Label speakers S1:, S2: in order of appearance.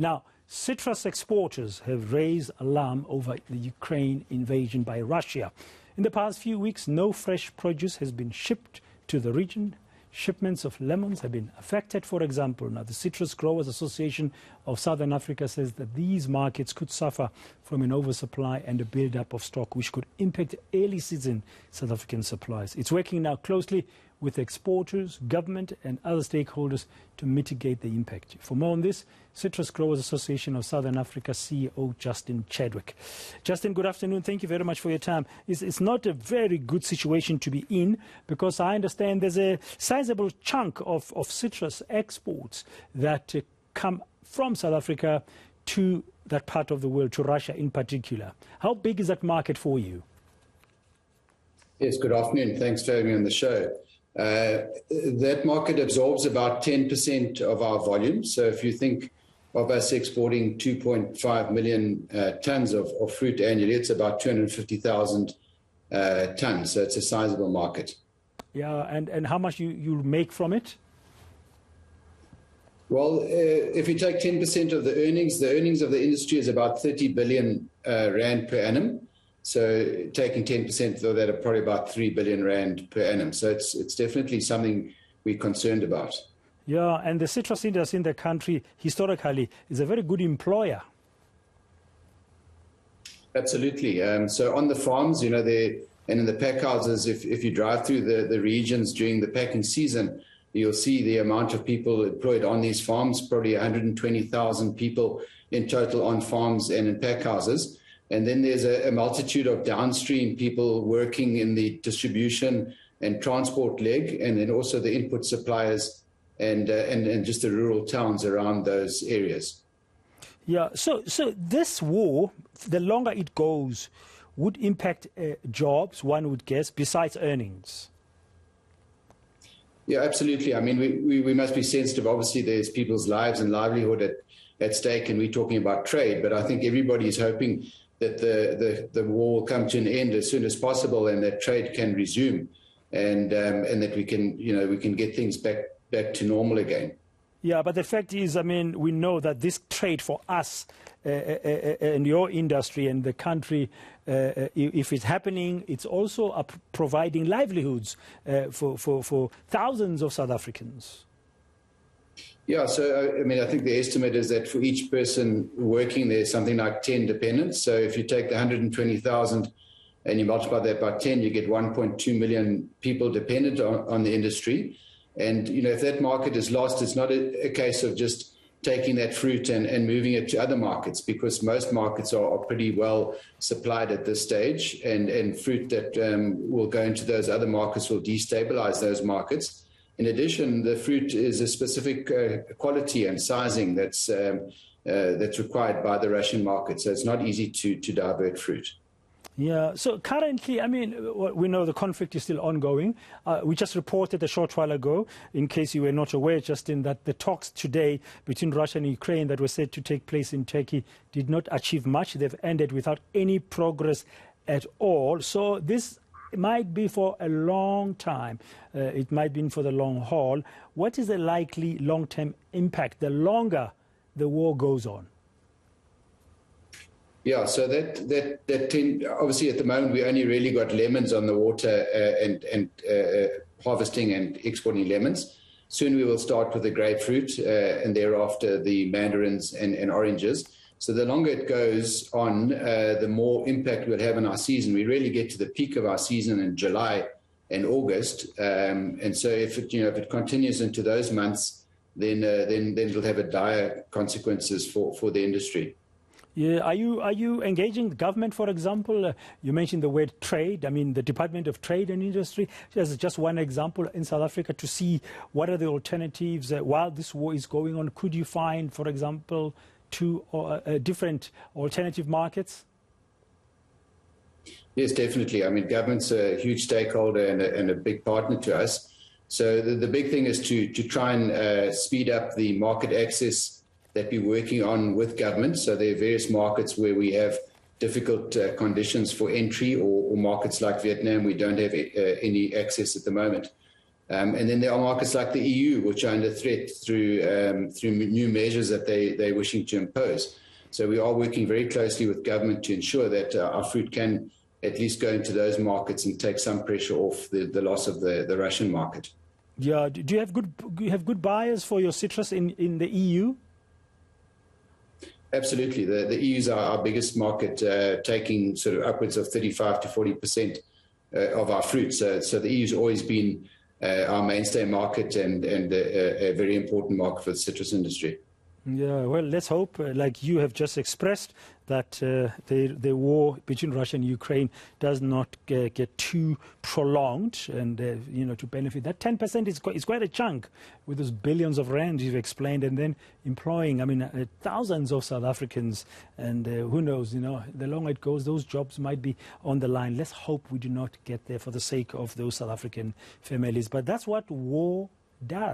S1: Now, citrus exporters have raised alarm over the Ukraine invasion by Russia. In the past few weeks, no fresh produce has been shipped to the region. Shipments of lemons have been affected, for example. Now, the Citrus Growers Association of Southern Africa says that these markets could suffer from an oversupply and a build-up of stock, which could impact early season South African supplies. It's working now closely with exporters, government and other stakeholders to mitigate the impact. For more on this, Citrus Growers Association of Southern Africa CEO Justin Chadwick. Justin, good afternoon. Thank you very much for your time. It's not a very good situation to be in, because I understand there's a sizable chunk of citrus exports that come from South Africa to that part of the world, to Russia in particular. How big is that market for you?
S2: Yes, good afternoon. Thanks for having me on the show. That market absorbs about 10% of our volume. So if you think of us exporting 2.5 million tons of fruit annually, it's about 250,000 tons. So it's a sizable market.
S1: Yeah, and how much you make from it?
S2: Well, if you take 10% of the earnings of the industry is about 30 billion rand per annum. So taking 10% of that are probably about 3 billion rand per annum. So it's definitely something we're concerned about.
S1: Yeah, and the citrus industry in the country historically is a very good employer.
S2: Absolutely. So on the farms, and in the pack houses, if you drive through the regions during the packing season, you'll see the amount of people employed on these farms, probably 120,000 people in total on farms and in pack houses. And then there's a multitude of downstream people working in the distribution and transport leg, and then also the input suppliers and just the rural towns around those areas.
S1: Yeah, so this war, the longer it goes, would impact jobs, one would guess, besides earnings.
S2: Yeah, absolutely. I mean, we must be sensitive. Obviously, there's people's lives and livelihood at stake, and we're talking about trade. But I think everybody is hoping that the war will come to an end as soon as possible, and that trade can resume, and that we can get things back to normal again.
S1: Yeah, but the fact is, I mean, we know that this trade for us and your industry and the country, if it's happening, it's also providing livelihoods for thousands of South Africans.
S2: Yeah, so I mean, I think the estimate is that for each person working there's something like 10 dependents. So if you take the 120,000 and you multiply that by 10, you get 1.2 million people dependent on the industry. And, if that market is lost, it's not a case of just taking that fruit and moving it to other markets, because most markets are pretty well supplied at this stage. And fruit that will go into those other markets will destabilize those markets. In addition, the fruit is a specific quality and sizing that's required by the Russian market. So it's not easy to divert fruit.
S1: Yeah, so currently, I mean, we know the conflict is still ongoing. We just reported a short while ago, in case you were not aware, Justin, that the talks today between Russia and Ukraine that were said to take place in Turkey did not achieve much. They've ended without any progress at all. So this might be for a long time. It might be for the long haul. What is the likely long-term impact the longer the war goes on?
S2: Yeah, so obviously at the moment we only really got lemons on the water and harvesting and exporting lemons. Soon we will start with the grapefruit and thereafter the mandarins and oranges. So the longer it goes on, the more impact we'll have on our season. We really get to the peak of our season in July and August, and so if it continues into those months, then it'll have dire consequences for the industry.
S1: Yeah, are you engaging the government, for example? You mentioned the word trade. I mean, the Department of Trade and Industry, as just one example in South Africa, to see what are the alternatives while this war is going on. Could you find, for example, two different alternative markets?
S2: Yes, definitely. I mean, government's a huge stakeholder and a big partner to us. So the big thing is to try and speed up the market access that we're working on with government. So there are various markets where we have difficult conditions for entry, or markets like Vietnam, we don't have any access at the moment. And then there are markets like the EU, which are under threat through new measures that they're wishing to impose. So we are working very closely with government to ensure that our fruit can at least go into those markets and take some pressure off the loss of the Russian market.
S1: Yeah, do you have good buyers for your citrus in the EU?
S2: Absolutely. The EU is our biggest market, taking sort of upwards of 35 to 40% of our fruit. So the EU has always been our mainstay market and a very important market for the citrus industry.
S1: Yeah, well, let's hope, like you have just expressed, that the war between Russia and Ukraine does not get too prolonged and, to benefit. That 10% is quite a chunk with those billions of rands you've explained, and then employing, thousands of South Africans. And who knows, the longer it goes, those jobs might be on the line. Let's hope we do not get there for the sake of those South African families. But that's what war does.